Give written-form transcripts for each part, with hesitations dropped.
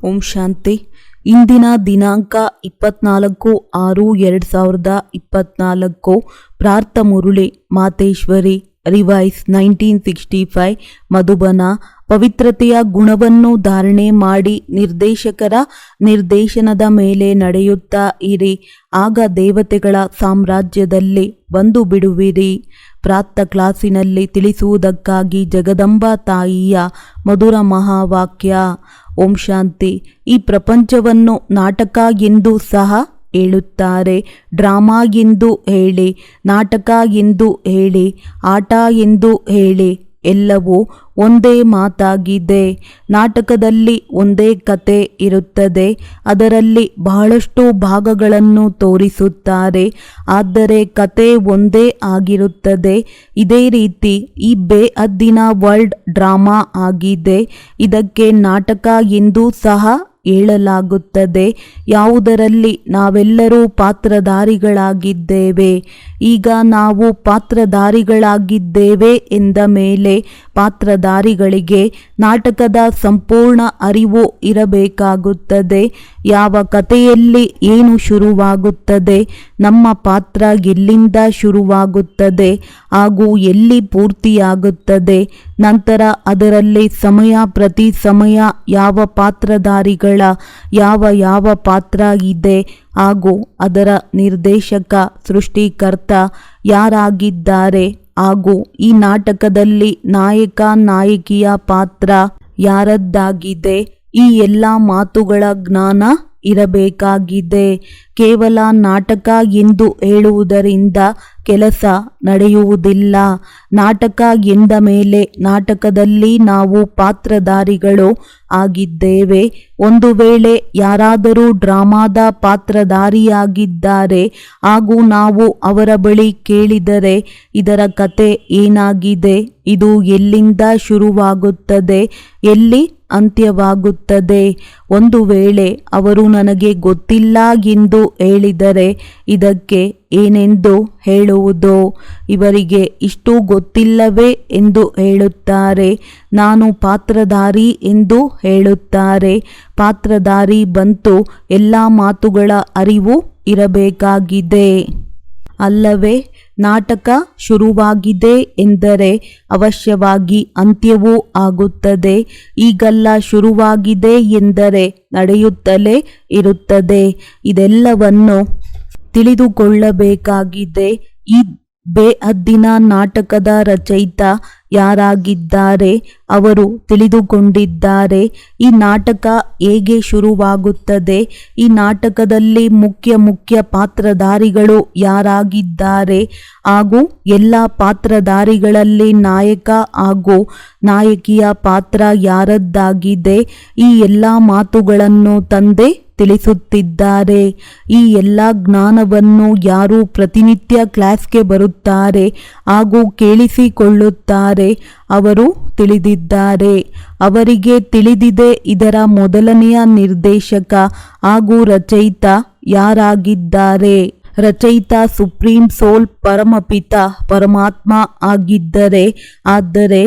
ಓಂ ಶಾಂತಿ. ಇಂದಿನ ದಿನಾಂಕ 24/6/2024. ಪ್ರಾರ್ಥ ಮುರುಳಿ ಮಾತೇಶ್ವರಿ ರಿವೈಸ್ 1965 ಮಧುಬನ. ಪವಿತ್ರತೆಯ ಗುಣವನ್ನು ಧಾರಣೆ ಮಾಡಿ ನಿರ್ದೇಶಕರ ನಿರ್ದೇಶನದ ಮೇಲೆ ನಡೆಯುತ್ತಾ ಇರಿ, ಆಗ ದೇವತೆಗಳ ಸಾಮ್ರಾಜ್ಯದಲ್ಲಿ ಬಂದು ಬಿಡುವಿರಿ. ಪ್ರಾರ್ಥ ಕ್ಲಾಸಿನಲ್ಲಿ ತಿಳಿಸುವುದಕ್ಕಾಗಿ ಜಗದಂಬಾ ತಾಯಿಯ ಮಧುರ ಮಹಾವಾಕ್ಯ. ಓಂ ಶಾಂತಿ. ಈ ಪ್ರಪಂಚವನ್ನು ನಾಟಕ ಎಂದು ಸಹ ಹೇಳುತ್ತಾರೆ, ಡ್ರಾಮಾ ಎಂದು ಹೇಳಿ, ನಾಟಕ ಎಂದು ಹೇಳಿ, ಆಟ ಎಂದು ಹೇಳಿ, ಎಲ್ಲವೂ ಒಂದೇ ಮಾತಾಗಿದೆ. ನಾಟಕದಲ್ಲಿ ಒಂದೇ ಕತೆ ಇರುತ್ತದೆ, ಅದರಲ್ಲಿ ಬಹಳಷ್ಟು ಭಾಗಗಳನ್ನು ತೋರಿಸುತ್ತಾರೆ, ಆದರೆ ಕತೆ ಒಂದೇ ಆಗಿರುತ್ತದೆ. ಇದೇ ರೀತಿ ಈ ಬೇಹದ್ದಿನ ವರ್ಲ್ಡ್ ಡ್ರಾಮಾ ಆಗಿದೆ. ಇದಕ್ಕೆ ನಾಟಕ ಎಂದೂ ಸಹ ಹೇಳಲಾಗುತ್ತದೆ, ಯಾವುದರಲ್ಲಿ ನಾವೆಲ್ಲರೂ ಪಾತ್ರಧಾರಿಗಳಾಗಿದ್ದೇವೆ. ಈಗ ನಾವು ಪಾತ್ರಧಾರಿಗಳಾಗಿದ್ದೇವೆ ಎಂದ ಮೇಲೆ ಪಾತ್ರಧಾರಿಗಳಿಗೆ ನಾಟಕದ ಸಂಪೂರ್ಣ ಅರಿವು ಇರಬೇಕಾಗುತ್ತದೆ. ಯಾವ ಕಥೆಯಲ್ಲಿ ಏನು ಶುರುವಾಗುತ್ತದೆ, ನಮ್ಮ ಪಾತ್ರ ಎಲ್ಲಿಂದ ಶುರುವಾಗುತ್ತದೆ ಹಾಗೂ ಎಲ್ಲಿ ಪೂರ್ತಿಯಾಗುತ್ತದೆ, ನಂತರ ಅದರಲ್ಲಿ ಸಮಯ ಪ್ರತಿ ಸಮಯ ಯಾವ ಪಾತ್ರಧಾರಿಗಳ ಯಾವ ಪಾತ್ರ ಇದೆ ಹಾಗೂ ಅದರ ನಿರ್ದೇಶಕ ಸೃಷ್ಟಿಕರ್ತ ಯಾರಾಗಿದ್ದಾರೆ ಹಾಗೂ ಈ ನಾಟಕದಲ್ಲಿ ನಾಯಕ ನಾಯಕಿಯ ಪಾತ್ರ ಯಾರದ್ದಾಗಿದೆ, ಈ ಎಲ್ಲ ಮಾತುಗಳ ಜ್ಞಾನ ಇರಬೇಕಾಗಿದೆ. ಕೇವಲ ನಾಟಕ ಎಂದು ಹೇಳುವುದರಿಂದ ಕೆಲಸ ನಡೆಯುವುದಿಲ್ಲ. ನಾಟಕ ಎಂದ ಮೇಲೆ ನಾಟಕದಲ್ಲಿ ನಾವು ಪಾತ್ರಧಾರಿಗಳು ಆಗಿದ್ದೇವೆ. ಒಂದು ವೇಳೆ ಯಾರಾದರೂ ಡ್ರಾಮಾದ ಪಾತ್ರಧಾರಿಯಾಗಿದ್ದಾರೆ ಹಾಗೂ ನಾವು ಅವರ ಬಳಿ ಕೇಳಿದರೆ, ಇದರ ಕತೆ ಏನಾಗಿದೆ, ಇದು ಎಲ್ಲಿಂದ ಶುರುವಾಗುತ್ತದೆ, ಎಲ್ಲಿ ಅಂತ್ಯವಾಗುತ್ತದೆ, ಒಂದು ವೇಳೆ ಅವರು ನನಗೆ ಗೊತ್ತಿಲ್ಲ ಎಂದು ಹೇಳಿದರೆ ಇದಕ್ಕೆ ಏನೆಂದು ಹೇಳುವುದು? ಇವರಿಗೆ ಇಷ್ಟು ಗೊತ್ತಿಲ್ಲವೇ ಎಂದು ಹೇಳುತ್ತಾರೆ. ನಾನು ಪಾತ್ರಧಾರಿ ಎಂದು ಹೇಳುತ್ತಾರೆ. ಪಾತ್ರಧಾರಿ ಬಂತು, ಎಲ್ಲ ಮಾತುಗಳ ಅರಿವು ಇರಬೇಕಾಗಿದೆ ಅಲ್ಲವೇ? ನಾಟಕ ಶುರುವಾಗಿದೆ ಎಂದರೆ ಅವಶ್ಯವಾಗಿ ಅಂತ್ಯವೂ ಆಗುತ್ತದೆ. ಈಗಲ್ಲ ಶುರುವಾಗಿದೆ ಎಂದರೆ ನಡೆಯುತ್ತಲೇ ಇರುತ್ತದೆ. ಇದೆಲ್ಲವನ್ನು ತಿಳಿದುಕೊಳ್ಳಬೇಕಾಗಿದೆ. ಈ ಬೇಹದ್ದಿನ ನಾಟಕದ ರಚಯಿತ ಯಾರಾಗಿದ್ದಾರೆ ಅವರು ತಿಳಿದುಕೊಂಡಿದ್ದಾರೆ. ಈ ನಾಟಕ ಹೇಗೆ ಶುರುವಾಗುತ್ತದೆ, ಈ ನಾಟಕದಲ್ಲಿ ಮುಖ್ಯ ಪಾತ್ರಧಾರಿಗಳು ಯಾರಾಗಿದ್ದಾರೆ ಹಾಗೂ ಎಲ್ಲ ಪಾತ್ರಧಾರಿಗಳಲ್ಲಿ ನಾಯಕ ಹಾಗೂ ನಾಯಕಿಯ ಪಾತ್ರ ಯಾರದ್ದಾಗಿದೆ, ಈ ಎಲ್ಲ ಮಾತುಗಳನ್ನು ತಂದೆ ತಿಳಿಸುತ್ತಿದ್ದಾರೆ. ಈ ಎಲ್ಲ ಜ್ಞಾನವನ್ನು ಯಾರು ಪ್ರತಿನಿತ್ಯ ಕ್ಲಾಸ್ಗೆ ಬರುತ್ತಾರೆ ಹಾಗೂ ಕೇಳಿಸಿಕೊಳ್ಳುತ್ತಾರೆ ಅವರು ತಿಳಿದಿದ್ದಾರೆ. ಅವರಿಗೆ ತಿಳಿದಿದೆ ಇದರ ಮೊದಲನೆಯ ನಿರ್ದೇಶಕ ಹಾಗೂ ರಚಯಿತ ಯಾರಾಗಿದ್ದಾರೆ. ರಚಯಿತ ಸುಪ್ರೀಂ ಸೋಲ್ ಪರಮಪಿತ ಪರಮಾತ್ಮ ಆಗಿದ್ದರೆ, ಆದರೆ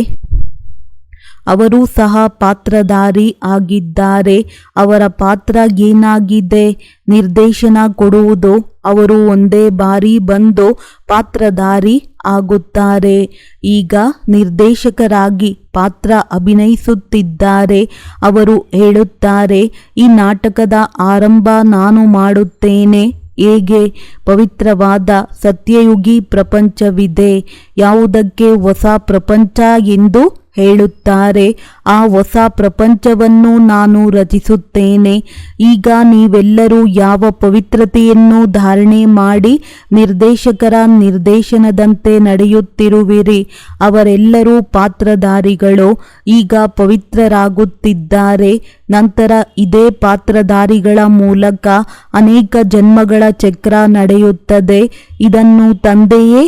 ಅವರು ಸಹ ಪಾತ್ರಧಾರಿ ಆಗಿದ್ದಾರೆ. ಅವರ ಪಾತ್ರ ಏನಾಗಿದೆ? ನಿರ್ದೇಶನ ಕೊಡುವುದು. ಅವರು ಒಂದೇ ಬಾರಿ ಬಂದು ಪಾತ್ರಧಾರಿ ಆಗುತ್ತಾರೆ. ಈಗ ನಿರ್ದೇಶಕರಾಗಿ ಪಾತ್ರ ಅಭಿನಯಿಸುತ್ತಿದ್ದಾರೆ. ಅವರು ಹೇಳುತ್ತಾರೆ, ಈ ನಾಟಕದ ಆರಂಭ ನಾನು ಮಾಡುತ್ತೇನೆ. ಹೇಗೆ? ಪವಿತ್ರವಾದ ಸತ್ಯಯುಗಿ ಪ್ರಪಂಚವಿದೆ, ಯಾವುದಕ್ಕೆ ಹೊಸ ಪ್ರಪಂಚ ಎಂದು ಹೇಳುತ್ತಾರೆ. ಆ ಹೊಸ ಪ್ರಪಂಚವನ್ನು ನಾನು ರಚಿಸುತ್ತೇನೆ. ಈಗ ನೀವೆಲ್ಲರೂ ಯಾವ ಪವಿತ್ರತೆಯನ್ನು ಧಾರಣೆ ಮಾಡಿ ನಿರ್ದೇಶಕರ ನಿರ್ದೇಶನದಂತೆ ನಡೆಯುತ್ತಿರುವಿರಿ, ಅವರೆಲ್ಲರೂ ಪಾತ್ರಧಾರಿಗಳು. ಈಗ ಪವಿತ್ರರಾಗುತ್ತಿದ್ದಾರೆ. ನಂತರ ಇದೇ ಪಾತ್ರಧಾರಿಗಳ ಮೂಲಕ ಅನೇಕ ಜನ್ಮಗಳ ಚಕ್ರ ನಡೆಯುತ್ತದೆ. ಇದನ್ನು ತಂದೆಯೇ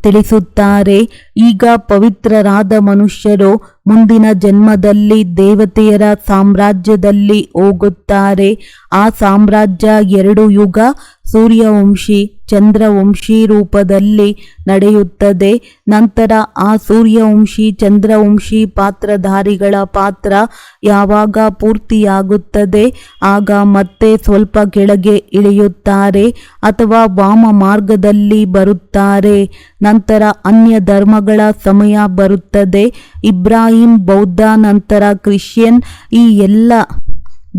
ತಿಳಿಸುತ್ತಾರೆ. ಈಗ ಪವಿತ್ರರಾದ ಮನುಷ್ಯರು ಮುಂದಿನ ಜನ್ಮದಲ್ಲಿ ದೇವತೆಯರ ಸಾಮ್ರಾಜ್ಯದಲ್ಲಿ ಹೋಗುತ್ತಾರೆ. ಆ ಸಾಮ್ರಾಜ್ಯ 2 ಯುಗ, ಸೂರ್ಯವಂಶಿ, ಚಂದ್ರವಂಶಿ ರೂಪದಲ್ಲಿ ನಡೆಯುತ್ತದೆ. ನಂತರ ಆ ಸೂರ್ಯವಂಶಿ ಚಂದ್ರವಂಶಿ ಪಾತ್ರಧಾರಿಗಳ ಪಾತ್ರ ಯಾವಾಗ ಪೂರ್ತಿಯಾಗುತ್ತದೆ ಆಗ ಮತ್ತೆ ಸ್ವಲ್ಪ ಕೆಳಗೆ ಇಳಿಯುತ್ತಾರೆ ಅಥವಾ ವಾಮ ಮಾರ್ಗದಲ್ಲಿ ಬರುತ್ತಾರೆ. ನಂತರ ಅನ್ಯ ಧರ್ಮಗಳ ಸಮಯ ಬರುತ್ತದೆ. ಇಬ್ರಾಹಿಂ, ಬೌದ್ಧ, ನಂತರ ಕ್ರಿಶ್ಚಿಯನ್, ಈ ಎಲ್ಲ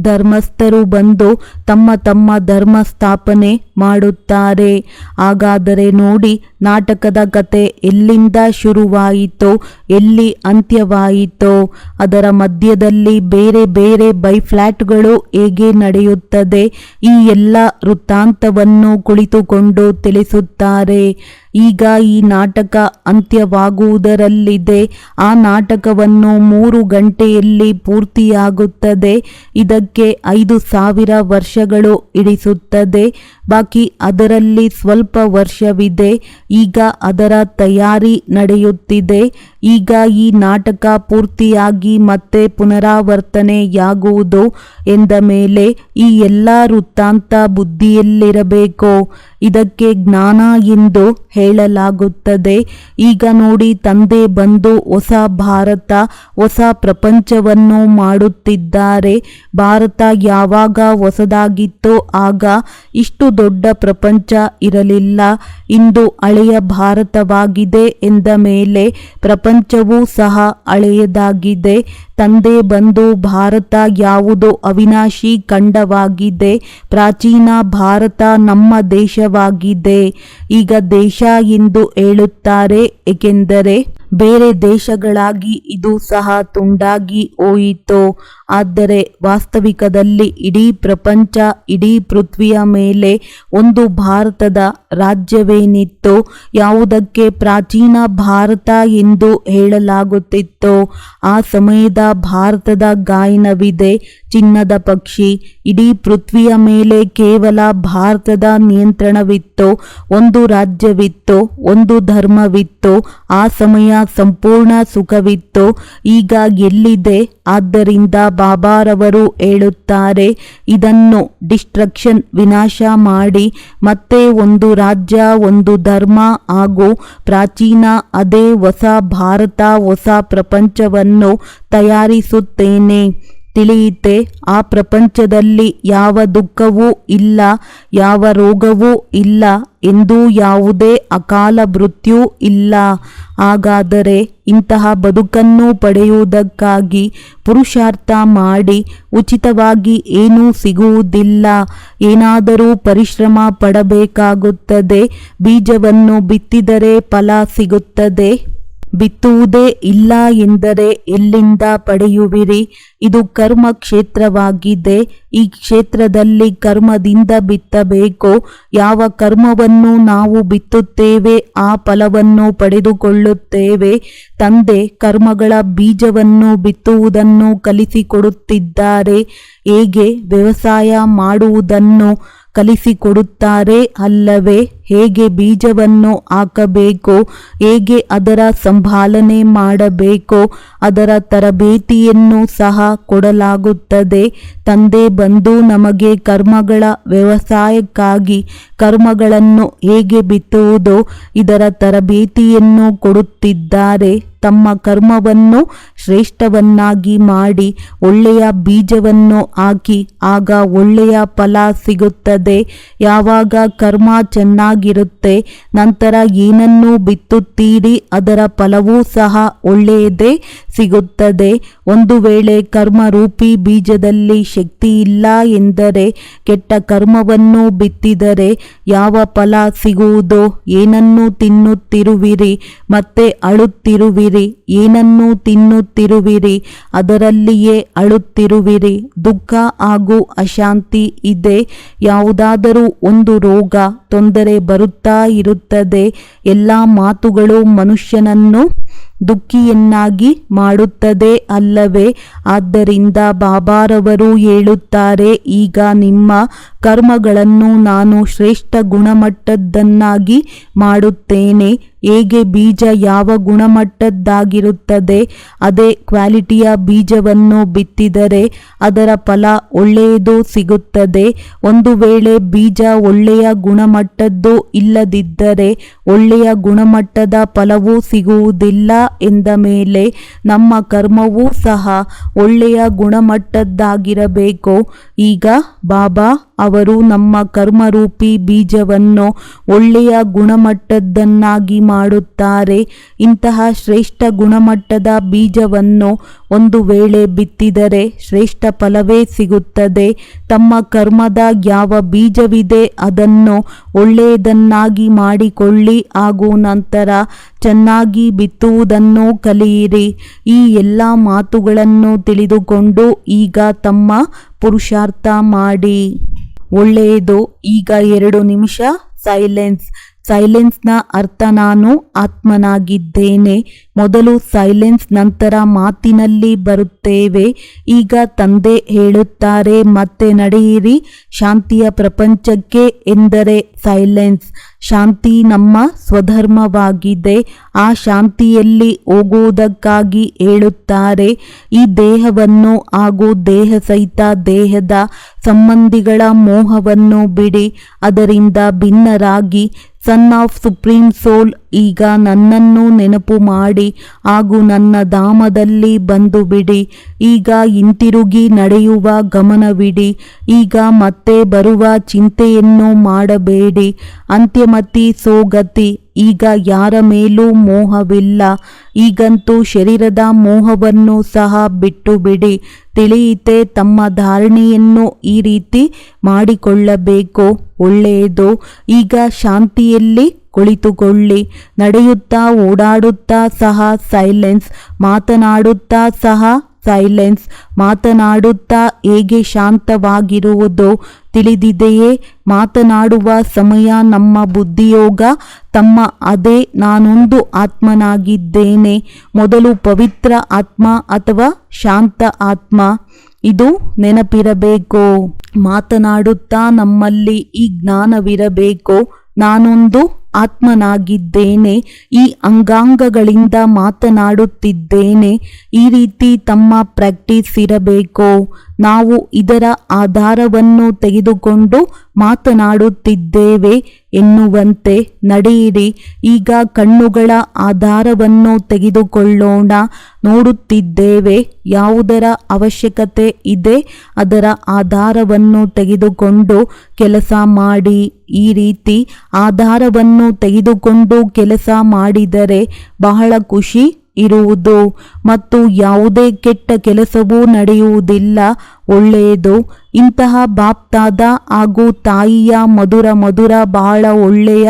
ಧರ್ಮಸ್ಥರು ಬಂದು ತಮ್ಮ ತಮ್ಮ ಧರ್ಮ ಸ್ಥಾಪನೆ ಮಾಡುತ್ತಾರೆ. ಹಾಗಾದರೆ ನೋಡಿ, ನಾಟಕದ ಕತೆ ಎಲ್ಲಿಂದ ಶುರುವಾಯಿತೋ, ಎಲ್ಲಿ ಅಂತ್ಯವಾಯಿತೋ, ಅದರ ಮಧ್ಯದಲ್ಲಿ ಬೇರೆ ಬೇರೆ ಬೈಫ್ಲ್ಯಾಟ್ಗಳು ಹೇಗೆ ನಡೆಯುತ್ತದೆ, ಈ ಎಲ್ಲ ವೃತ್ತಾಂತವನ್ನು ಕುಳಿತುಕೊಂಡು ತಿಳಿಸುತ್ತಾರೆ. ಈಗ ಈ ನಾಟಕ ಅಂತ್ಯವಾಗುವುದರಲ್ಲಿದೆ. ಆ ನಾಟಕವನ್ನು 3 ಗಂಟೆಯಲ್ಲಿ ಪೂರ್ತಿಯಾಗುತ್ತದೆ. ಇದಕ್ಕೆ 5,000 ವರ್ಷಗಳು ಹಿಡಿಸುತ್ತದೆ. ಬಾಕಿ ಅದರಲ್ಲಿ ಸ್ವಲ್ಪ ವರ್ಷವಿದೆ. ಈಗ ಅದರ ತಯಾರಿ ನಡೆಯುತ್ತಿದೆ. ಈಗ ಈ ನಾಟಕ ಪೂರ್ತಿಯಾಗಿ ಮತ್ತೆ ಪುನರಾವರ್ತನೆಯಾಗುವುದು ಎಂದ ಮೇಲೆ ಈ ಎಲ್ಲ ವೃತ್ತಾಂತ ಬುದ್ಧಿಯಲ್ಲಿರಬೇಕು. ಇದಕ್ಕೆ ಜ್ಞಾನ ಎಂದು ಹೇಳಲಾಗುತ್ತದೆ. ಈಗ ನೋಡಿ, ತಂದೆ ಬಂದು ಹೊಸ ಭಾರತ, ಹೊಸ ಪ್ರಪಂಚವನ್ನು ಮಾಡುತ್ತಿದ್ದಾರೆ. ಭಾರತ ಯಾವಾಗ ಹೊಸದಾಗಿತ್ತೋ ಆಗ ಇಷ್ಟು ದೊಡ್ಡ ಪ್ರಪಂಚ ಇರಲಿಲ್ಲ. ಇಂದು ಹಳೆಯ ಭಾರತವಾಗಿದೆ ಎಂದ ಮೇಲೆ ಪ್ರಪಂಚವೂ ಸಹ ಹಳೆಯದಾಗಿದೆ. ತಂದೆ ಬಂದು ಭಾರತ ಯಾವುದು ಅವಿನಾಶಿ ಖಂಡವಾಗಿದೆ, ಪ್ರಾಚೀನ ಭಾರತ ನಮ್ಮ ದೇಶವಾಗಿದೆ. ಈಗ ದೇಶ ಎಂದು ಹೇಳುತ್ತಾರೆ, ಏಕೆಂದರೆ ಬೇರೆ ದೇಶಗಳಾಗಿ ಇದು ಸಹ ತುಂಡಾಗಿ ಹೋಯಿತು. ಆದರೆ ವಾಸ್ತವಿಕದಲ್ಲಿ ಇಡೀ ಪ್ರಪಂಚ, ಇಡೀ ಪೃಥ್ವಿಯ ಮೇಲೆ ಒಂದು ಭಾರತದ ರಾಜ್ಯವೇನಿತ್ತು. ಯಾವುದಕ್ಕೆ ಪ್ರಾಚೀನ ಭಾರತ ಎಂದು ಹೇಳಲಾಗುತ್ತಿತ್ತು. ಆ ಸಮಯದ ಭಾರತದ ಗಾಯನವಿದೆ. ಚಿನ್ನದ ಪಕ್ಷಿ. ಇಡೀ ಪೃಥ್ವಿಯ ಮೇಲೆ ಕೇವಲ ಭಾರತದ ನಿಯಂತ್ರಣವಿತ್ತು. ಒಂದು ರಾಜ್ಯವಿತ್ತು, ಒಂದು ಧರ್ಮವಿತ್ತು. ಆ ಸಮಯ ಸಂಪೂರ್ಣ ಸುಖವಿತ್ತು. ಈಗ ಎಲ್ಲಿದೆ? ಆದ್ದರಿಂದ ಬಾಬಾರವರು ಹೇಳುತ್ತಾರೆ, ಇದನ್ನು ಡಿಸ್ಟ್ರಕ್ಷನ್, ವಿನಾಶ ಮಾಡಿ ಮತ್ತೆ ಒಂದು ರಾಜ್ಯ, ಒಂದು ಧರ್ಮ ಹಾಗೂ ಪ್ರಾಚೀನ ಅದೇ ಹೊಸ ಭಾರತ, ಹೊಸ ಪ್ರಪಂಚವನ್ನು ತಯಾರಿಸುತ್ತೇನೆ. ತಿಳಿಯಿತೆ? ಆ ಪ್ರಪಂಚದಲ್ಲಿ ಯಾವ ದುಃಖವೂ ಇಲ್ಲ, ಯಾವ ರೋಗವೂ ಇಲ್ಲ, ಎಂದೂ ಯಾವುದೇ ಅಕಾಲ ಮೃತ್ಯು ಇಲ್ಲ. ಹಾಗಾದರೆ ಇಂತಹ ಬದುಕನ್ನು ಪಡೆಯುವುದಕ್ಕಾಗಿ ಪುರುಷಾರ್ಥ ಮಾಡಿ ಉಚಿತವಾಗಿ ಏನೂ ಸಿಗುವುದಿಲ್ಲ. ಏನಾದರೂ ಪರಿಶ್ರಮ ಪಡಬೇಕಾಗುತ್ತದೆ. ಬೀಜವನ್ನು ಬಿತ್ತಿದರೆ ಫಲ ಸಿಗುತ್ತದೆ. ಬಿತ್ತುವುದೇ ಇಲ್ಲ ಎಂದರೆ ಎಲ್ಲಿಂದ ಪಡೆಯುವಿರಿ? ಇದು ಕರ್ಮ ಕ್ಷೇತ್ರವಾಗಿದೆ. ಈ ಕ್ಷೇತ್ರದಲ್ಲಿ ಕರ್ಮದಿಂದ ಬಿತ್ತಬೇಕು. ಯಾವ ಕರ್ಮವನ್ನು ನಾವು ಬಿತ್ತುತ್ತೇವೆ ಆ ಫಲವನ್ನು ಪಡೆದುಕೊಳ್ಳುತ್ತೇವೆ. ತಂದೆ ಕರ್ಮಗಳ ಬೀಜವನ್ನು ಬಿತ್ತುವುದನ್ನು ಕಲಿಸಿಕೊಡುತ್ತಿದ್ದಾರೆ. ಹೇಗೆ ವ್ಯವಸಾಯ ಮಾಡುವುದನ್ನು ಕಲಿಸಿಕೊಡುತ್ತಾರೆ ಅಲ್ಲವೇ? ಹೇಗೆ ಬೀಜವನ್ನು ಹಾಕಬೇಕು, ಹೇಗೆ ಅದರ ಸಂಭಾಲನೆ ಮಾಡಬೇಕು, ಅದರ ತರಬೇತಿಯನ್ನು ಸಹ ಕೊಡಲಾಗುತ್ತದೆ. ತಂದೆ ಬಂದು ನಮಗೆ ಕರ್ಮಗಳ ವ್ಯವಸಾಯಕ್ಕಾಗಿ ಕರ್ಮಗಳನ್ನು ಹೇಗೆ ಬಿತ್ತುವುದು ಇದರ ತರಬೇತಿಯನ್ನು ಕೊಡುತ್ತಿದ್ದಾರೆ. ತಮ್ಮ ಕರ್ಮವನ್ನು ಶ್ರೇಷ್ಠವನ್ನಾಗಿ ಮಾಡಿ ಒಳ್ಳೆಯ ಬೀಜವನ್ನು ಹಾಕಿ, ಆಗ ಒಳ್ಳೆಯ ಫಲ ಸಿಗುತ್ತದೆ. ಯಾವಾಗ ಕರ್ಮ ಚೆನ್ನಾಗಿರುತ್ತೆ, ನಂತರ ಏನನ್ನು ಬಿತ್ತುತ್ತೀರಿ ಅದರ ಫಲವೂ ಸಹ ಒಳ್ಳೆಯದೇ ಸಿಗುತ್ತದೆ. ಒಂದು ವೇಳೆ ಕರ್ಮರೂಪಿ ಬೀಜದಲ್ಲಿ ಶಕ್ತಿ ಇಲ್ಲ ಎಂದರೆ ಕೆಟ್ಟ ಕರ್ಮವನ್ನು ಬಿತ್ತಿದರೆ ಯಾವ ಫಲ ಸಿಗುವುದೋ? ಏನನ್ನು ತಿನ್ನುತ್ತಿರುವಿರಿ ಮತ್ತೆ ಅಳುತ್ತಿರುವಿರಿ, ಏನನ್ನು ತಿನ್ನುತ್ತಿರುವಿರಿ ಅದರಲ್ಲಿಯೇ ಅಳುತ್ತಿರುವಿರಿ. ದುಃಖ ಹಾಗೂ ಅಶಾಂತಿ ಇದೆ. ಯಾವುದಾದರೂ ಒಂದು ರೋಗ, ತೊಂದರೆ ಬರುತ್ತಾ ಇರುತ್ತದೆ. ಎಲ್ಲ ಮಾತುಗಳು ಮನುಷ್ಯನನ್ನು ದುಃಖಿಯನ್ನಾಗಿ ಮಾಡುತ್ತದೆ ಅಲ್ಲವೇ? ಆದ್ದರಿಂದ ಬಾಬಾರವರು ಹೇಳುತ್ತಾರೆ, ಈಗ ನಿಮ್ಮ ಕರ್ಮಗಳನ್ನು ನಾನು ಶ್ರೇಷ್ಠ ಗುಣಮಟ್ಟದ್ದನ್ನಾಗಿ ಮಾಡುತ್ತೇನೆ. ಹೇಗೆ ಬೀಜ ಯಾವ ಗುಣಮಟ್ಟದ್ದಾಗಿರುತ್ತದೆ, ಅದೇ ಕ್ವಾಲಿಟಿಯ ಬೀಜವನ್ನು ಬಿತ್ತಿದರೆ ಅದರ ಫಲ ಒಳ್ಳೆಯದು ಸಿಗುತ್ತದೆ. ಒಂದು ವೇಳೆ ಬೀಜ ಒಳ್ಳೆಯ ಗುಣಮಟ್ಟದ್ದು ಇಲ್ಲದಿದ್ದರೆ ಒಳ್ಳೆಯ ಗುಣಮಟ್ಟದ ಫಲವೂ ಸಿಗುವುದಿಲ್ಲ ಎಂದ ಮೇಲೆ ನಮ್ಮ ಕರ್ಮವೂ ಸಹ ಒಳ್ಳೆಯ ಗುಣಮಟ್ಟದ್ದಾಗಿರಬೇಕು. ಈಗ ಬಾಬಾ ಅವರು ನಮ್ಮ ಕರ್ಮರೂಪಿ ಬೀಜವನ್ನು ಒಳ್ಳೆಯ ಗುಣಮಟ್ಟದ್ದನ್ನಾಗಿ ಮಾಡುತ್ತಾರೆ. ಇಂತಹ ಶ್ರೇಷ್ಠ ಗುಣಮಟ್ಟದ ಬೀಜವನ್ನು ಒಂದು ವೇಳೆ ಬಿತ್ತಿದರೆ ಶ್ರೇಷ್ಠ ಫಲವೇ ಸಿಗುತ್ತದೆ. ತಮ್ಮ ಕರ್ಮದ ಯಾವ ಬೀಜವಿದೆ ಅದನ್ನು ಒಳ್ಳೆಯದನ್ನಾಗಿ ಮಾಡಿಕೊಳ್ಳಿ ಹಾಗೂ ನಂತರ ಚೆನ್ನಾಗಿ ಬಿತ್ತುವುದನ್ನು ಕಲಿಯಿರಿ. ಈ ಎಲ್ಲ ಮಾತುಗಳನ್ನು ತಿಳಿದುಕೊಂಡು ಈಗ ತಮ್ಮ ಪುರುಷಾರ್ಥ ಮಾಡಿ. ಒಳ್ಳೆಯದು. ಈಗ 2 ನಿಮಿಷ ಸೈಲೆನ್ಸ್ನ ಅರ್ಥ ನಾನು ಆತ್ಮನಾಗಿದ್ದೇನೆ. ಮೊದಲು ಸೈಲೆನ್ಸ್, ನಂತರ ಮಾತಿನಲ್ಲಿ ಬರುತ್ತೇವೆ. ಈಗ ತಂದೆ ಹೇಳುತ್ತಾರೆ, ಮತ್ತೆ ನಡೆಯಿರಿ ಶಾಂತಿಯ ಪ್ರಪಂಚಕ್ಕೆ ಎಂದರೆ ಸೈಲೆನ್ಸ್. ಶಾಂತಿ ನಮ್ಮ ಸ್ವಧರ್ಮವಾಗಿದೆ. ಆ ಶಾಂತಿಯಲ್ಲಿ ಹೋಗುವುದಕ್ಕಾಗಿ ಹೇಳುತ್ತಾರೆ. ಈ ದೇಹವನ್ನು ಹಾಗೂ ದೇಹ ಸಹಿತ ದೇಹದ ಸಂಬಂಧಿಗಳ ಮೋಹವನ್ನು ಬಿಡಿ. ಅದರಿಂದ ಭಿನ್ನರಾಗಿ ಸನ್ ಆಫ್ ಸುಪ್ರೀಂ ಸೋಲ್ ಈಗ ನನ್ನನ್ನು ನೆನಪು ಮಾಡಿ ಹಾಗೂ ನನ್ನ ಧಾಮದಲ್ಲಿ ಬಂದು ಬಿಡಿ. ಈಗ ಹಿಂತಿರುಗಿ ನಡೆಯುವ ಗಮನವಿಡಿ. ಈಗ ಮತ್ತೆ ಬರುವ ಚಿಂತೆಯನ್ನು ಮಾಡಬೇಡಿ. ಅಂತ್ಯಮತಿ ಸೋಗತಿ. ಈಗ ಯಾರ ಮೇಲೂ ಮೋಹವಿಲ್ಲ. ಈಗಂತೂ ಶರೀರದ ಮೋಹವನ್ನು ಸಹ ಬಿಟ್ಟು ಬಿಡಿ. ತಿಳಿಯಿತೆ, ತಮ್ಮ ಧಾರಣೆಯನ್ನು ಈ ರೀತಿ ಮಾಡಿಕೊಳ್ಳಬೇಕು. ಒಳ್ಳೆಯದು. ಈಗ ಶಾಂತಿಯಲ್ಲಿ ಕುಳಿತುಕೊಳ್ಳಿ. ನಡೆಯುತ್ತಾ ಓಡಾಡುತ್ತಾ ಸಹ ಸೈಲೆನ್ಸ್, ಮಾತನಾಡುತ್ತಾ ಸಹ ಸೈಲೆನ್ಸ್. ಮಾತನಾಡುತ್ತಾ ಹೇಗೆ ಶಾಂತವಾಗಿರುವುದು ತಿಳಿದಿದೆಯೇ? ಮಾತನಾಡುವ ಸಮಯ ನಮ್ಮ ಬುದ್ಧಿಯೋಗ ತಮ್ಮ ಅದೇ ನಾನೊಂದು ಆತ್ಮನಾಗಿದ್ದೇನೆ. ಮೊದಲು ಪವಿತ್ರ ಆತ್ಮ ಅಥವಾ ಶಾಂತ ಆತ್ಮ, ಇದು ನೆನಪಿರಬೇಕು. ಮಾತನಾಡುತ್ತಾ ನಮ್ಮಲ್ಲಿ ಈ ಜ್ಞಾನವಿರಬೇಕು, ನಾನೊಂದು ಆತ್ಮನಾಗಿದ್ದೇನೆ. ಈ ಅಂಗಾಂಗಗಳಿಂದ ಮಾತನಾಡುತ್ತಿದ್ದೇನೆ. ಈ ರೀತಿ ತಮ್ಮ ಪ್ರಾಕ್ಟೀಸ್ ಇರಬೇಕು. ನಾವು ಇದರ ಆಧಾರವನ್ನು ತೆಗೆದುಕೊಂಡು ಮಾತನಾಡುತ್ತಿದ್ದೇವೆ ಎನ್ನುವಂತೆ ನಡೆಯಿರಿ. ಈಗ ಕಣ್ಣುಗಳ ಆಧಾರವನ್ನು ತೆಗೆದುಕೊಳ್ಳೋಣ. ನೋಡುತ್ತಿದ್ದೇವೆ. ಯಾವುದರ ಅವಶ್ಯಕತೆ ಇದೆ ಅದರ ಆಧಾರವನ್ನು ತೆಗೆದುಕೊಂಡು ಕೆಲಸ ಮಾಡಿ. ಈ ರೀತಿ ಆಧಾರವನ್ನು ತೆಗೆದುಕೊಂಡು ಕೆಲಸ ಮಾಡಿದರೆ ಬಹಳ ಖುಷಿ ಇರುವುದು ಮತ್ತು ಯಾವುದೇ ಕೆಟ್ಟ ಕೆಲಸವೂ ನಡೆಯುವುದಿಲ್ಲ. ಒಳ್ಳೆಯದು. ಇಂತಹ ಬಾಪ್ತಾದ ಹಾಗೂ ತಾಯಿಯ ಮಧುರ ಬಹಳ ಒಳ್ಳೆಯ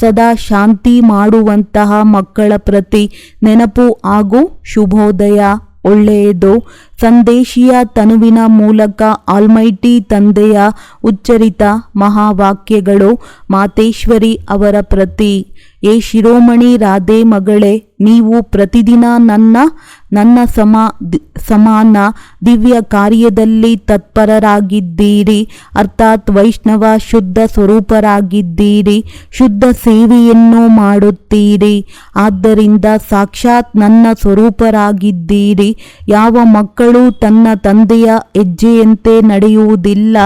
ಸದಾ ಶಾಂತಿ ಮಾಡುವಂತಹ ಮಕ್ಕಳ ಪ್ರತಿ ನೆನಪು ಹಾಗೂ ಶುಭೋದಯ. ಒಳ್ಳೆಯದು. ಸಂದೇಶಿಯ ತನುವಿನ ಮೂಲಕ ಆಲ್ಮೈಟಿ ತಂದೆಯ ಉಚ್ಚರಿತ ಮಹಾವಾಕ್ಯಗಳು ಮಾತೇಶ್ವರಿ ಅವರ ಪ್ರತಿ. ಏ ಶಿರೋಮಣಿ ರಾಧೆ ಮಗಳೇ, ನೀವು ಪ್ರತಿದಿನ ನನ್ನ ಸಮಾನ ದಿವ್ಯ ಕಾರ್ಯದಲ್ಲಿ ತತ್ಪರರಾಗಿದ್ದೀರಿ. ಅರ್ಥಾತ್ ವೈಷ್ಣವ ಶುದ್ಧ ಸ್ವರೂಪರಾಗಿದ್ದೀರಿ. ಶುದ್ಧ ಸೇವೆಯನ್ನು ಮಾಡುತ್ತೀರಿ. ಆದ್ದರಿಂದ ಸಾಕ್ಷಾತ್ ನನ್ನ ಸ್ವರೂಪರಾಗಿದ್ದೀರಿ. ಯಾವ ಮಕ್ಕಳು ತನ್ನ ತಂದೆಯ ಹೆಜ್ಜೆಯಂತೆ ನಡೆಯುವುದಿಲ್ಲ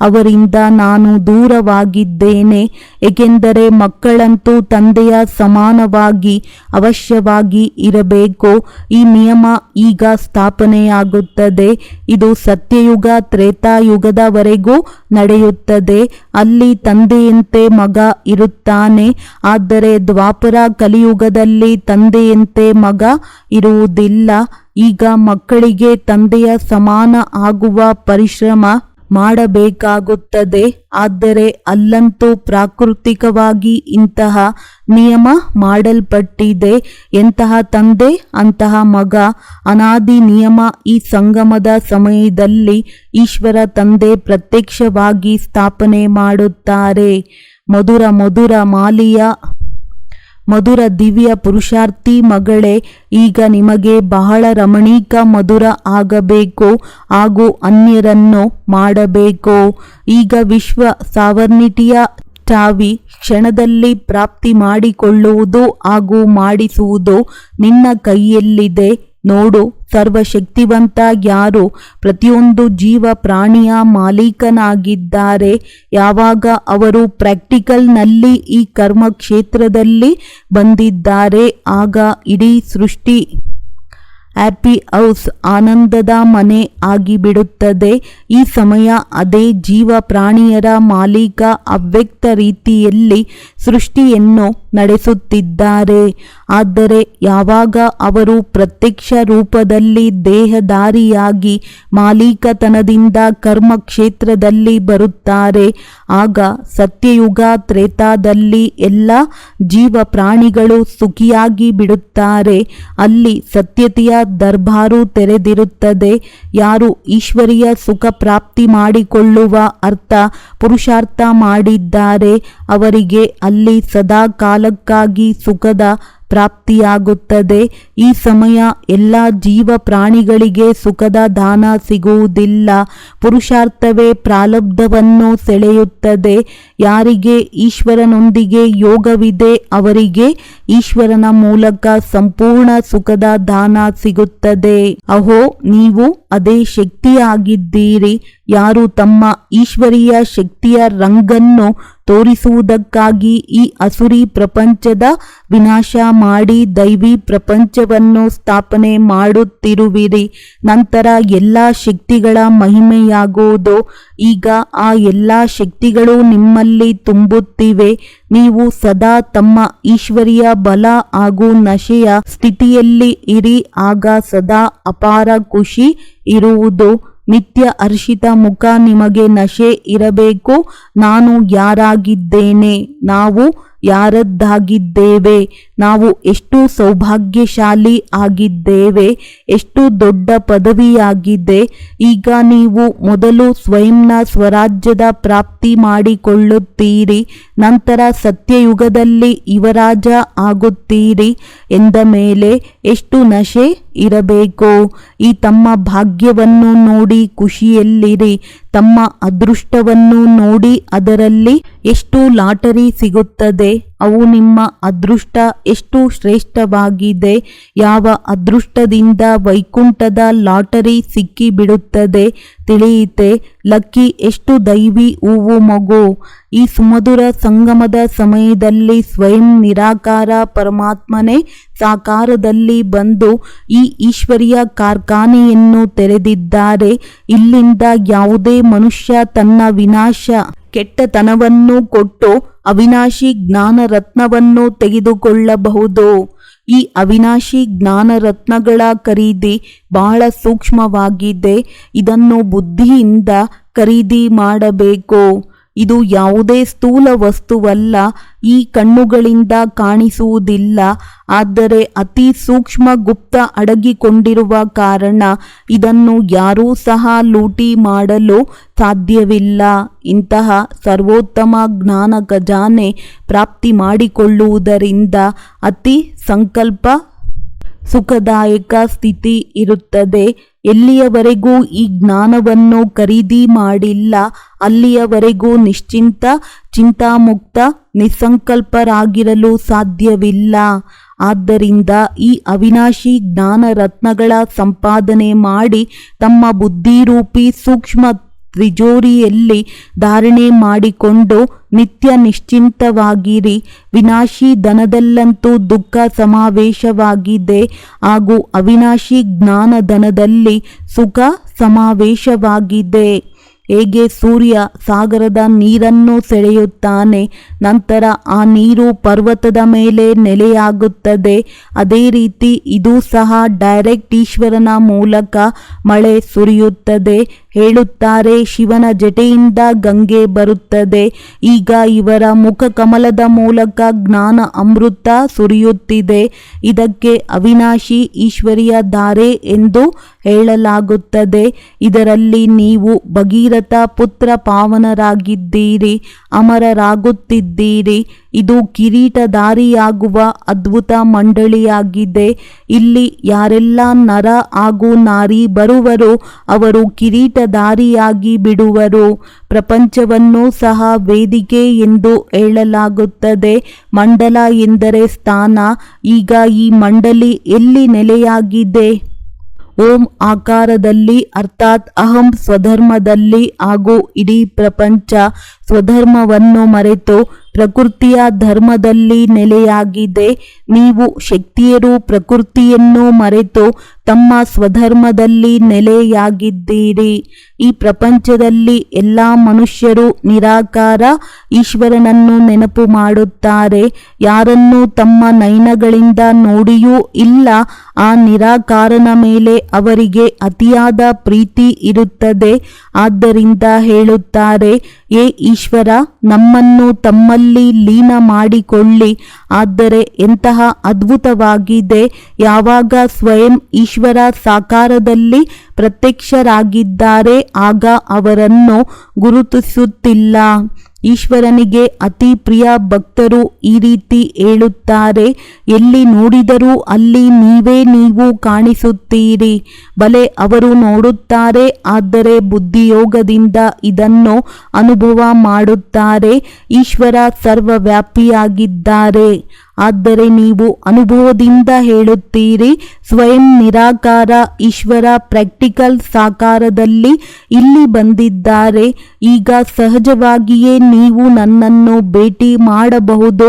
ಅವರಿಂದ ನಾನು ದೂರವಾಗಿದ್ದೇನೆ. ಏಕೆಂದರೆ ಮಕ್ಕಳಂತೂ ತಂದೆಯ ಸಮಾನವಾಗಿ ಅವಶ್ಯವಾಗಿ ಇರಬೇಕು. ಈ ನಿಯಮ ಈಗ ಸ್ಥಾಪನೆಯಾಗುತ್ತದೆ. ಇದು ಸತ್ಯಯುಗ ತ್ರೇತಾಯುಗದವರೆಗೂ ನಡೆಯುತ್ತದೆ. ಅಲ್ಲಿ ತಂದೆಯಂತೆ ಮಗ ಇರುತ್ತಾನೆ. ಆದರೆ ದ್ವಾಪರ ಕಲಿಯುಗದಲ್ಲಿ ತಂದೆಯಂತೆ ಮಗ ಇರುವುದಿಲ್ಲ. ಈಗ ಮಕ್ಕಳಿಗೆ ತಂದೆಯ ಸಮಾನ ಆಗುವ ಪರಿಶ್ರಮ ಮಾಡಬೇಕಾಗುತ್ತದೆ. ಆದರೆ ಅಲ್ಲಂತೂ ಪ್ರಾಕೃತಿಕವಾಗಿ ಇಂತಹ ನಿಯಮ ಮಾಡಲ್ಪಟ್ಟಿದೆ. ಎಂತಹ ತಂದೆ ಅಂತಹ ಮಗ. ಅನಾದಿ ನಿಯಮ ಈ ಸಂಗಮದ ಸಮಯದಲ್ಲಿ ಈಶ್ವರ ತಂದೆ ಪ್ರತ್ಯಕ್ಷವಾಗಿ ಸ್ಥಾಪನೆ ಮಾಡುತ್ತಾರೆ. ಮಧುರ ಮಧುರ ದಿವ್ಯ ಪುರುಷಾರ್ಥಿ ಮಗಳೇ, ಈಗ ನಿಮಗೆ ಬಹಳ ರಮಣೀಕ ಮಧುರ ಆಗಬೇಕು ಹಾಗೂ ಅನ್ಯರನ್ನು ಮಾಡಬೇಕು. ಈಗ ವಿಶ್ವ ಸಾವರ್ಣಿಟಿಯ ಚಾವಿ ಕ್ಷಣದಲ್ಲಿ ಪ್ರಾಪ್ತಿ ಮಾಡಿಕೊಳ್ಳುವುದು ಹಾಗೂ ಮಾಡಿಸುವುದು ನಿನ್ನ ಕೈಯಲ್ಲಿದೆ. ನೋಡು, ಸರ್ವಶಕ್ತಿವಂತ ಯಾರು ಪ್ರತಿಯೊಂದು ಜೀವ ಪ್ರಾಣಿಯ ಮಾಲೀಕನಾಗಿದ್ದಾರೆ. ಯಾವಾಗ ಅವರು ಪ್ರಾಕ್ಟಿಕಲ್ನಲ್ಲಿ ಈ ಕರ್ಮ ಕ್ಷೇತ್ರದಲ್ಲಿ ಬಂದಿದ್ದಾರೆ, ಆಗ ಇಡೀ ಸೃಷ್ಟಿ ಹ್ಯಾಪಿ ಹೌಸ್ ಆನಂದದ ಮನೆ ಆಗಿಬಿಡುತ್ತದೆ. ಈ ಸಮಯ ಅದೇ ಜೀವ ಪ್ರಾಣಿಯರ ಮಾಲೀಕ ಅವ್ಯಕ್ತ ರೀತಿಯಲ್ಲಿ ಸೃಷ್ಟಿಯನ್ನು ನಡೆಸುತ್ತಿದ್ದಾರೆ. ಆದರೆ ಯಾವಾಗ ಅವರು ಪ್ರತ್ಯಕ್ಷ ರೂಪದಲ್ಲಿ ದೇಹಧಾರಿಯಾಗಿ ಮಾಲೀಕತನದಿಂದ ಕರ್ಮ ಕ್ಷೇತ್ರದಲ್ಲಿ ಬರುತ್ತಾರೆ, ಆಗ ಸತ್ಯಯುಗ ತ್ರೇತಾದಲ್ಲಿ ಎಲ್ಲ ಜೀವ ಪ್ರಾಣಿಗಳು ಸುಖಿಯಾಗಿ ಬಿಡುತ್ತಾರೆ. ಅಲ್ಲಿ ಸತ್ಯತೆಯ ದರ್ಬಾರು ತೆರೆದಿರುತ್ತದೆ. ಯಾರು ಈಶ್ವರೀಯ ಸುಖ ಪ್ರಾಪ್ತಿ ಮಾಡಿಕೊಳ್ಳುವ ಅರ್ಥ ಪುರುಷಾರ್ಥ ಮಾಡಿದ್ದಾರೆ, ಅವರಿಗೆ ಅಲ್ಲಿ ಸದಾ ಕಾಲಕ್ಕಾಗಿ ಸುಖದ ಪ್ರಾಪ್ತಿಯಾಗುತ್ತದೆ. ಈ ಸಮಯ ಎಲ್ಲ ಜೀವ ಪ್ರಾಣಿಗಳಿಗೆ ಸುಖದ ದಾನ ಸಿಗುವುದಿಲ್ಲ. ಪುರುಷಾರ್ಥವೇ ಪ್ರಾರಬ್ಧವನ್ನು ಸೆಳೆಯುತ್ತದೆ. ಯಾರಿಗೆ ಈಶ್ವರನೊಂದಿಗೆ ಯೋಗವಿದೆ, ಅವರಿಗೆ ಈಶ್ವರನ ಮೂಲಕ ಸಂಪೂರ್ಣ ಸುಖದ ದಾನ ಸಿಗುತ್ತದೆ. ಅಹೋ, ನೀವು ಅದೇ ಶಕ್ತಿಯಾಗಿದ್ದೀರಿ. ಯಾರು ತಮ್ಮ ಈಶ್ವರೀಯ ಶಕ್ತಿಯ ರಂಗನ್ನು ತೋರಿಸುವುದಕ್ಕಾಗಿ ಈ ಅಸುರಿ ಪ್ರಪಂಚದ ವಿನಾಶ ಮಾಡಿ ದೈವಿ ಪ್ರಪಂಚವನ್ನು ಸ್ಥಾಪನೆ ಮಾಡುತ್ತಿರುವಿರಿ, ನಂತರ ಎಲ್ಲ ಶಕ್ತಿಗಳ ಮಹಿಮೆಯಾಗುವುದು. ಈಗ ಆ ಎಲ್ಲ ಶಕ್ತಿಗಳು ನಿಮ್ಮಲ್ಲಿ ತುಂಬುತ್ತಿವೆ. ನೀವು ಸದಾ ತಮ್ಮ ಈಶ್ವರೀಯ ಬಲ ಹಾಗೂ ನಶೆಯ ಸ್ಥಿತಿಯಲ್ಲಿ ಇರಿ. ಆಗ ಸದಾ ಅಪಾರ ಖುಷಿ ಇರುವುದು. ನಿತ್ಯ ಹರ್ಷಿತ ಮುಖ. ನಿಮಗೆ ನಶೆ ಇರಬೇಕು. ನಾನು ಯಾರಾಗಿದ್ದೇನೆ, ನಾವು ಯಾರದ್ದಾಗಿದ್ದೇವೆ, ನಾವು ಎಷ್ಟು ಸೌಭಾಗ್ಯಶಾಲಿ ಆಗಿದ್ದೇವೆ, ಎಷ್ಟು ದೊಡ್ಡ ಪದವಿಯಾಗಿದೆ. ಈಗ ನೀವು ಮೊದಲು ಸ್ವಯಂನ ಸ್ವರಾಜ್ಯದ ಪ್ರಾಪ್ತಿ ಮಾಡಿಕೊಳ್ಳುತ್ತೀರಿ, ನಂತರ ಸತ್ಯಯುಗದಲ್ಲಿ ಯುವರಾಜ ಆಗುತ್ತೀರಿ ಎಂದ ಮೇಲೆ ಎಷ್ಟು ನಶೆ ಇರಬೇಕು. ಈ ತಮ್ಮ ಭಾಗ್ಯವನ್ನು ನೋಡಿ ಖುಷಿಯಲ್ಲಿರಿ. ತಮ್ಮ ಅದೃಷ್ಟವನ್ನು ನೋಡಿ ಅದರಲ್ಲಿ ಎಷ್ಟು ಲಾಟರಿ ಸಿಗುತ್ತದೆ, ಅವು ನಿಮ್ಮ ಅದೃಷ್ಟ ಎಷ್ಟು ಶ್ರೇಷ್ಠವಾಗಿದೆ. ಯಾವ ಅದೃಷ್ಟದಿಂದ ವೈಕುಂಠದ ಲಾಟರಿ ಸಿಕ್ಕಿಬಿಡುತ್ತದೆ ತಿಳಿಯಿತೆ. ಲಕ್ಕಿ ಎಷ್ಟು ದೈವಿ ಹೂವು ಮಗು. ಈ ಸುಮಧುರ ಸಂಗಮದ ಸಮಯದಲ್ಲಿ ಸ್ವಯಂ ನಿರಾಕಾರ ಪರಮಾತ್ಮನೇ ಸಾಕಾರದಲ್ಲಿ ಬಂದು ಈ ಈಶ್ವರೀಯ ಕಾರ್ಖಾನೆಯನ್ನು ತೆರೆದಿದ್ದಾರೆ. ಇಲ್ಲಿಂದ ಯಾವುದೇ ಮನುಷ್ಯ ತನ್ನ ವಿನಾಶ ಕೆಟ್ಟತನವನ್ನು ಕೊಟ್ಟು ಅವಿನಾಶಿ ಜ್ಞಾನ ರತ್ನವನ್ನು ತೆಗೆದುಕೊಳ್ಳಬಹುದು. ಈ ಅವಿನಾಶಿ ಜ್ಞಾನ ರತ್ನಗಳ ಖರೀದಿ ಬಹಳ ಸೂಕ್ಷ್ಮವಾಗಿದೆ. ಇದನ್ನು ಬುದ್ಧಿಯಿಂದ ಖರೀದಿ ಮಾಡಬೇಕು. ಇದು ಯಾವುದೇ ಸ್ಥೂಲ ವಸ್ತುವಲ್ಲ, ಈ ಕಣ್ಣುಗಳಿಂದ ಕಾಣಿಸುವುದಿಲ್ಲ. ಆದರೆ ಅತಿ ಸೂಕ್ಷ್ಮ ಗುಪ್ತ ಅಡಗಿಕೊಂಡಿರುವ ಕಾರಣ ಇದನ್ನು ಯಾರೂ ಸಹ ಲೂಟಿ ಮಾಡಲು ಸಾಧ್ಯವಿಲ್ಲ. ಇಂತಹ ಸರ್ವೋತ್ತಮ ಜ್ಞಾನ ಖಜಾನೆ ಪ್ರಾಪ್ತಿ ಮಾಡಿಕೊಳ್ಳುವುದರಿಂದ ಅತಿ ಸಂಕಲ್ಪ ಸುಖದಾಯಕ ಸ್ಥಿತಿ ಇರುತ್ತದೆ. ಎಲ್ಲಿಯವರೆಗೂ ಈ ಜ್ಞಾನವನ್ನು ಖರೀದಿ ಮಾಡಿಲ್ಲ, ಅಲ್ಲಿಯವರೆಗೂ ನಿಶ್ಚಿಂತ ಚಿಂತಾಮುಕ್ತ ನಿಸ್ಸಂಕಲ್ಪರಾಗಿರಲು ಸಾಧ್ಯವಿಲ್ಲ. ಆದ್ದರಿಂದ ಈ ಅವಿನಾಶಿ ಜ್ಞಾನ ರತ್ನಗಳ ಸಂಪಾದನೆ ಮಾಡಿ ತಮ್ಮ ಬುದ್ಧಿರೂಪಿ ಸೂಕ್ಷ್ಮ ತ್ರಿಜೋರಿಯಲ್ಲಿ ಧಾರಣೆ ಮಾಡಿಕೊಂಡು ನಿತ್ಯ ನಿಶ್ಚಿಂತವಾಗಿರಿ. ವಿನಾಶಿ ಧನದಲ್ಲಂತೂ ದುಃಖ ಸಮಾವೇಶವಾಗಿದೆ ಹಾಗೂ ಅವಿನಾಶಿ ಜ್ಞಾನಧನದಲ್ಲಿ ಸುಖ ಸಮಾವೇಶವಾಗಿದೆ. ಹೇಗೆ ಸೂರ್ಯ ಸಾಗರದ ನೀರನ್ನು ಸೆಳೆಯುತ್ತಾನೆ, ನಂತರ ಆ ನೀರು ಪರ್ವತದ ಮೇಲೆ ನೆಲೆಯಾಗುತ್ತದೆ, ಅದೇ ರೀತಿ ಇದು ಸಹ ಡೈರೆಕ್ಟ್ ಈಶ್ವರನ ಮೂಲಕ ಮಳೆ ಸುರಿಯುತ್ತದೆ. ಹೇಳುತ್ತಾರೆ, ಶಿವನ ಜಟೆಯಿಂದ ಗಂಗೆ ಬರುತ್ತದೆ. ಈಗ ಇವರ ಮುಖ ಕಮಲದ ಮೂಲಕ ಜ್ಞಾನ ಅಮೃತ ಸುರಿಯುತ್ತಿದೆ. ಇದಕ್ಕೆ ಅವಿನಾಶಿ ಈಶ್ವರಿಯ ಧಾರೆ ಎಂದು ಹೇಳಲಾಗುತ್ತದೆ. ಇದರಲ್ಲಿ ನೀವು ಭಗೀರಥ ಪುತ್ರ ಪಾವನರಾಗಿದ್ದೀರಿ, ಅಮರರಾಗುತ್ತಿದ್ದೀರಿ. ಇದು ಕಿರೀಟಧಾರಿಯಾಗುವ ಅದ್ಭುತ ಮಂಡಳಿಯಾಗಿದೆ. ಇಲ್ಲಿ ಯಾರೆಲ್ಲ ನರ ಹಾಗೂ ನಾರಿ ಬರುವರೋ ಅವರು ಕಿರೀಟಧಾರಿಯಾಗಿ ಬಿಡುವರು. ಪ್ರಪಂಚವನ್ನು ಸಹ ವೇದಿಕೆ ಎಂದು ಹೇಳಲಾಗುತ್ತದೆ. ಮಂಡಲ ಎಂದರೆ ಸ್ಥಾನ. ಈಗ ಈ ಮಂಡಲಿ ಎಲ್ಲಿ ನೆಲೆಯಾಗಿದೆ? ಓಂ ಆಕಾರದಲ್ಲಿ, ಅರ್ಥಾತ್ ಅಹಂ ಸ್ವಧರ್ಮದಲ್ಲಿ ಹಾಗೂ ಇಡೀ ಪ್ರಪಂಚ ಸ್ವಧರ್ಮವನ್ನು ಮರೆತು ಪ್ರಕೃತಿಯ ಧರ್ಮದಲ್ಲಿ ನೆಲೆಯಾಗಿದೆ. ನೀವು ಶಕ್ತಿಯರು ಪ್ರಕೃತಿಯನ್ನು ಮರೆತು ತಮ್ಮ ಸ್ವಧರ್ಮದಲ್ಲಿ ನೆಲೆಯಾಗಿದ್ದೀರಿ. ಈ ಪ್ರಪಂಚದಲ್ಲಿ ಎಲ್ಲ ಮನುಷ್ಯರು ನಿರಾಕಾರ ಈಶ್ವರನನ್ನು ನೆನಪು ಮಾಡುತ್ತಾರೆ. ಯಾರನ್ನು ತಮ್ಮ ನಯನಗಳಿಂದ ನೋಡಿಯೂ ಇಲ್ಲ. ಆ ನಿರಾಕಾರನ ಮೇಲೆ ಅವರಿಗೆ ಅತಿಯಾದ ಪ್ರೀತಿ ಇರುತ್ತದೆ. ಆದ್ದರಿಂದ ಹೇಳುತ್ತಾರೆ, ಏ ಈಶ್ವರ, ನಮ್ಮನ್ನು ತಮ್ಮಲ್ಲಿ ಲೀನ ಮಾಡಿಕೊಳ್ಳಿ. ಆದರೆ ಎಂತಹ ಅದ್ಭುತವಾಗಿದೆ! ಯಾವಾಗ ಸ್ವಯಂ ಈಶ್ವರ ಸಾಕಾರದಲ್ಲಿ ಪ್ರತ್ಯಕ್ಷರಾಗಿದ್ದಾರೆ ಆಗ ಅವರನ್ನು ಗುರುತಿಸುತ್ತಿಲ್ಲ. ಈಶ್ವರನಿಗೆ ಅತಿ ಪ್ರಿಯ ಭಕ್ತರು ಈ ರೀತಿ ಹೇಳುತ್ತಾರೆ, ಎಲ್ಲಿ ನೋಡಿದರೂ ಅಲ್ಲಿ ನೀವು ಕಾಣಿಸುತ್ತೀರಿ. ಬಲೆ ಅವರು ನೋಡುತ್ತಾರೆ, ಆದರೆ ಬುದ್ಧಿಯೋಗದಿಂದ ಇದನ್ನು ಅನುಭವ ಮಾಡುತ್ತಾರೆ. ಈಶ್ವರ ಸರ್ವವ್ಯಾಪಿಯಾಗಿದ್ದಾರೆ. ಆದರೆ ನೀವು ಅನುಭವದಿಂದ ಹೇಳುತ್ತೀರಿ, ಸ್ವಯಂ ನಿರಾಕಾರ ಈಶ್ವರ ಪ್ರಾಕ್ಟಿಕಲ್ ಸಾಕಾರದಲ್ಲಿ ಇಲ್ಲಿ ಬಂದಿದ್ದಾರೆ. ಈಗ ಸಹಜವಾಗಿಯೇ ನೀವು ನನ್ನನ್ನು ಭೇಟಿ ಮಾಡಬಹುದು.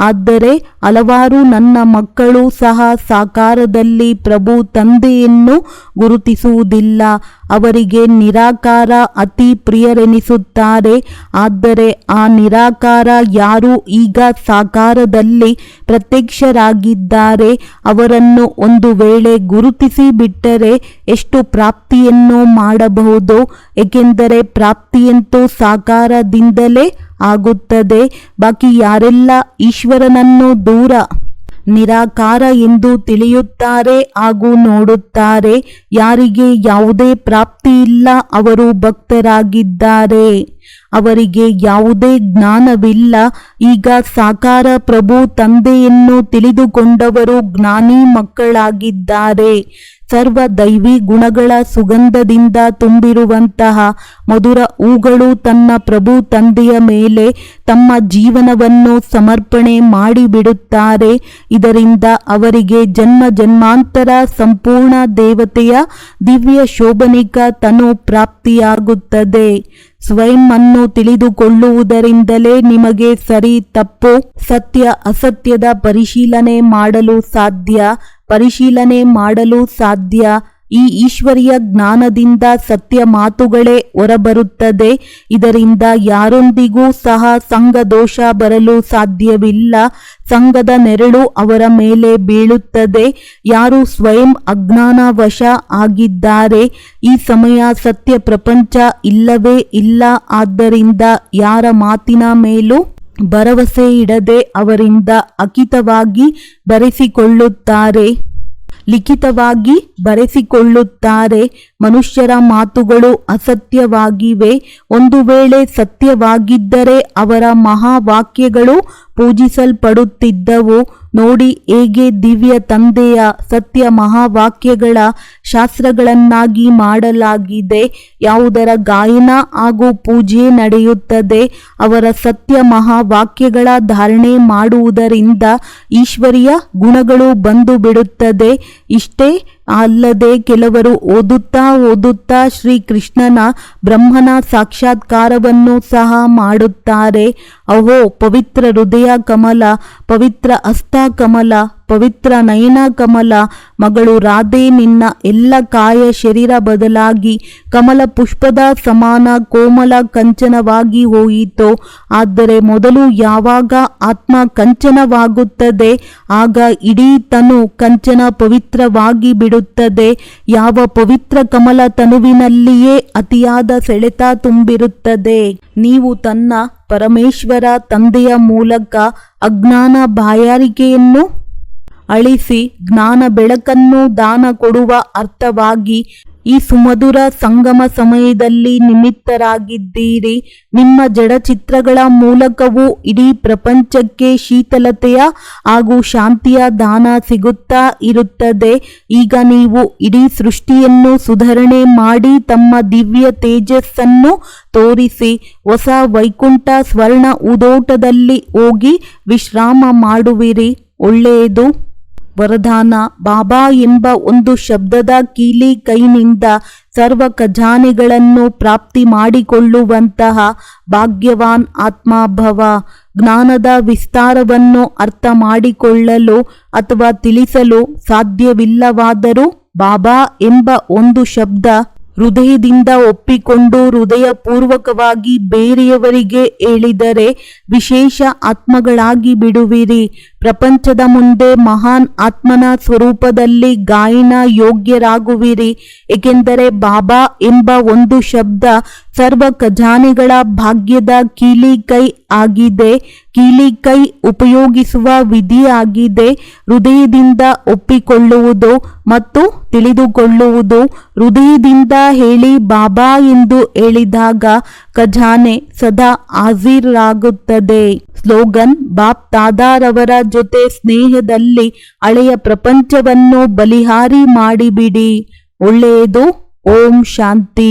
ಆದರೆ ಹಲವಾರು ನನ್ನ ಮಕ್ಕಳು ಸಹ ಸಾಕಾರದಲ್ಲಿ ಪ್ರಭು ತಂದೆಯನ್ನು ಗುರುತಿಸುವುದಿಲ್ಲ. ಅವರಿಗೆ ನಿರಾಕಾರ ಅತಿ ಪ್ರಿಯರೆನಿಸುತ್ತಾರೆ. ಆದರೆ ಆ ನಿರಾಕಾರ ಯಾರು ಈಗ ಸಾಕಾರದಲ್ಲಿ ಪ್ರತ್ಯಕ್ಷರಾಗಿದ್ದಾರೆ ಅವರನ್ನು ಒಂದು ವೇಳೆ ಗುರುತಿಸಿ ಬಿಟ್ಟರೆ ಎಷ್ಟು ಪ್ರಾಪ್ತಿಯನ್ನು ಮಾಡಬಹುದು? ಏಕೆಂದರೆ ಪ್ರಾಪ್ತಿಯಂತೂ ಸಾಕಾರದಿಂದಲೇ ಆಗುತ್ತದೆ. ಬಾಕಿ ಯಾರೆಲ್ಲ ಈಶ್ವರನನ್ನು ದೂರ ನಿರಾಕಾರ ಎಂದು ತಿಳಿಯುತ್ತಾರೆ ಹಾಗೂ ನೋಡುತ್ತಾರೆ, ಯಾರಿಗೆ ಯಾವುದೇ ಪ್ರಾಪ್ತಿ ಇಲ್ಲ ಅವರು ಭಕ್ತರಾಗಿದ್ದಾರೆ. ಅವರಿಗೆ ಯಾವುದೇ ಜ್ಞಾನವಿಲ್ಲ. ಈಗ ಸಾಕಾರ ಪ್ರಭು ತಂದೆಯನ್ನು ತಿಳಿದುಕೊಂಡವರು ಜ್ಞಾನಿ ಮಕ್ಕಳಾಗಿದ್ದಾರೆ. ಸರ್ವ ದೈವಿ ಗುಣಗಳ ಸುಗಂಧದಿಂದ ತುಂಬಿರುವಂತಹ ಮಧುರ ಹೂಗಳು ತನ್ನ ಪ್ರಭು ತಂದೆಯ ಮೇಲೆ ತಮ್ಮ ಜೀವನವನ್ನು ಸಮರ್ಪಣೆ ಮಾಡಿಬಿಡುತ್ತಾರೆ. ಇದರಿಂದ ಅವರಿಗೆ ಜನ್ಮ ಜನ್ಮಾಂತರ ಸಂಪೂರ್ಣ ದೇವತೆಯ ದಿವ್ಯ ಶೋಭನಿಕ ತನು ಪ್ರಾಪ್ತಿಯಾಗುತ್ತದೆ. ಸ್ವಯಂ ಅನ್ನು ತಿಳಿದುಕೊಳ್ಳುವುದರಿಂದಲೇ ನಿಮಗೆ ಸರಿ ತಪ್ಪು, ಸತ್ಯ ಅಸತ್ಯದ ಪರಿಶೀಲನೆ ಮಾಡಲು ಸಾಧ್ಯ. ಈ ಈಶ್ವರಿಯ ಜ್ಞಾನದಿಂದ ಸತ್ಯ ಮಾತುಗಳೇ ಹೊರಬರುತ್ತದೆ. ಇದರಿಂದ ಯಾರೊಂದಿಗೂ ಸಹ ಸಂಘ ದೋಷ ಬರಲು ಸಾಧ್ಯವಿಲ್ಲ. ಸಂಘದ ನೆರಳು ಅವರ ಮೇಲೆ ಬೀಳುತ್ತದೆ. ಯಾರು ಸ್ವಯಂ ಅಜ್ಞಾನವಶ ಆಗಿದ್ದಾರೆ, ಈ ಸಮಯ ಸತ್ಯ ಪ್ರಪಂಚ ಇಲ್ಲವೇ ಇಲ್ಲ. ಆದ್ದರಿಂದ ಯಾರ ಮಾತಿನ ಮೇಲೂ ಭರವಸೆ ಇಡದೆ ಅವರಿಂದ ಲಿಖಿತವಾಗಿ ಬರೆಸಿಕೊಳ್ಳುತ್ತಾರೆ. ಮನುಷ್ಯರ ಮಾತುಗಳು ಅಸತ್ಯವಾಗಿವೆ. ಒಂದು ವೇಳೆ ಸತ್ಯವಾಗಿದ್ದರೆ ಅವರ ಮಹಾವಾಕ್ಯಗಳು ಪೂಜಿಸಲ್ಪಡುತ್ತಿದ್ದವು. ನೋಡಿ ಹೇಗೆ ದಿವ್ಯ ತಂದೆಯ ಸತ್ಯ ಮಹಾವಾಕ್ಯಗಳ ಶಾಸ್ತ್ರಗಳನ್ನಾಗಿ ಮಾಡಲಾಗಿದೆ. ಯಾವುದರ ಗಾಯನ ಹಾಗೂ ಪೂಜೆ ನಡೆಯುತ್ತದೆ. ಅವರ ಸತ್ಯ ಮಹಾವಾಕ್ಯಗಳ ಧಾರಣೆ ಮಾಡುವುದರಿಂದ ಈಶ್ವರಿಯ ಗುಣಗಳು ಬಂದು ಬಿಡುತ್ತದೆ. ಇಷ್ಟೇ ಅಲ್ಲದೆ ಕೆಲವರು ಓದುತ್ತಾ ಶ್ರೀ ಕೃಷ್ಣನ ಬ್ರಹ್ಮನ ಸಾಕ್ಷಾತ್ಕಾರವನ್ನು ಸಹ ಮಾಡುತ್ತಾರೆ. ಅಹೋ ಪವಿತ್ರ ಹೃದಯ ಕಮಲ, ಪವಿತ್ರ ಹಸ್ತ ಕಮಲ, ಪವಿತ್ರ ನಯನ ಕಮಲ ಮಗಳು ರಾಧೆ ನಿನ್ನ ಎಲ್ಲ ಕಾಯ ಶರೀರ ಬದಲಾಗಿ ಕಮಲ ಪುಷ್ಪದ ಸಮಾನ ಕೋಮಲ ಕಂಚನವಾಗಿ ಹೋಯಿತು. ಆದರೆ ಮೊದಲು ಯಾವಾಗ ಆತ್ಮ ಕಂಚನವಾಗುತ್ತದೆ ಆಗ ಇಡೀ ತನು ಕಂಚನ ಪವಿತ್ರವಾಗಿ ಬಿಡುತ್ತದೆ. ಯಾವ ಪವಿತ್ರ ಕಮಲ ತನುವಿನಲ್ಲಿಯೇ ಅತಿಯಾದ ಸೆಳೆತ ತುಂಬಿರುತ್ತದೆ. ನೀವು ತನ್ನ ಪರಮೇಶ್ವರ ತಂದೆಯ ಮೂಲಕ ಅಜ್ಞಾನ ಬಾಯಾರಿಕೆಯನ್ನು ಅಳಿಸಿ ಜ್ಞಾನ ಬೆಳಕನ್ನು ದಾನ ಕೊಡುವ ಅರ್ಥವಾಗಿ ಈ ಸುಮಧುರ ಸಂಗಮ ಸಮಯದಲ್ಲಿ ನಿಮಿತ್ತರಾಗಿದ್ದೀರಿ. ನಿಮ್ಮ ಜಡಚಿತ್ರಗಳ ಮೂಲಕವೂ ಇಡೀ ಪ್ರಪಂಚಕ್ಕೆ ಶೀತಲತೆಯ ಹಾಗೂ ಶಾಂತಿಯ ದಾನ ಸಿಗುತ್ತಾ ಇರುತ್ತದೆ. ಈಗ ನೀವು ಇಡೀ ಸೃಷ್ಟಿಯನ್ನು ಸುಧಾರಣೆ ಮಾಡಿ ತಮ್ಮ ದಿವ್ಯ ತೇಜಸ್ಸನ್ನು ತೋರಿಸಿ ಹೊಸ ವೈಕುಂಠ ಸ್ವರ್ಣ ಉದೋಟದಲ್ಲಿ ಹೋಗಿ ವಿಶ್ರಾಮ ಮಾಡುವಿರಿ. ಒಳ್ಳೆಯದು. ವರದಾನ. ಬಾಬಾ ಎಂಬ ಒಂದು ಶಬ್ದದ ಕೀಲಿ ಕೈನಿಂದ ಸರ್ವ ಖಜಾನೆಗಳನ್ನು ಪ್ರಾಪ್ತಿ ಮಾಡಿಕೊಳ್ಳುವಂತಹ ಭಾಗ್ಯವಾನ್ ಆತ್ಮಭವ. ಜ್ಞಾನದ ವಿಸ್ತಾರವನ್ನು ಅರ್ಥ ಮಾಡಿಕೊಳ್ಳಲು ಅಥವಾ ತಿಳಿಸಲು ಸಾಧ್ಯವಿಲ್ಲವಾದರೂ ಬಾಬಾ ಎಂಬ ಒಂದು ಶಬ್ದ ಹೃದಯದಿಂದ ಒಪ್ಪಿಕೊಂಡು ಹೃದಯಪೂರ್ವಕವಾಗಿ ಬೇರೆಯವರಿಗೆ ಹೇಳಿದರೆ ವಿಶೇಷ ಆತ್ಮಗಳಾಗಿ ಬಿಡುವಿರಿ. ಪ್ರಪಂಚದ ಮುಂದೆ ಮಹಾನ್ ಆತ್ಮನ ಸ್ವರೂಪದಲ್ಲಿ ಗಾಯನ ಯೋಗ್ಯರಾಗುವಿರಿ. ಏಕೆಂದರೆ ಬಾಬಾ ಎಂಬ ಒಂದು ಶಬ್ದ ಸರ್ವ ಖಜಾನೆಗಳ ಭಾಗ್ಯದ ಕೀಲಿ ಕೈ ಆಗಿದೆ. ಕೀಲಿ ಕೈ ಉಪಯೋಗಿಸುವ ವಿಧಿಯಾಗಿದೆ. ಹೃದಯದಿಂದ ಒಪ್ಪಿಕೊಳ್ಳುವುದು ಮತ್ತು ತಿಳಿದುಕೊಳ್ಳುವುದು. ಹೃದಯದಿಂದ ಹೇಳಿ ಬಾಬಾ ಎಂದು ಹೇಳಿದಾಗ ಖಜಾನೆ ಸದಾ ಹಾಜರಾಗುತ್ತದೆ. ಸ್ಲೋಗನ್. ಬಾಪ್ ದಾದಾರವರ ಜೊತೆ ಸ್ನೇಹದಲ್ಲಿ ಹಳೆಯ ಪ್ರಪಂಚವನ್ನು ಬಲಿಹಾರಿ ಮಾಡಿಬಿಡಿ. ಒಳ್ಳೆಯದು. ಓಂ ಶಾಂತಿ.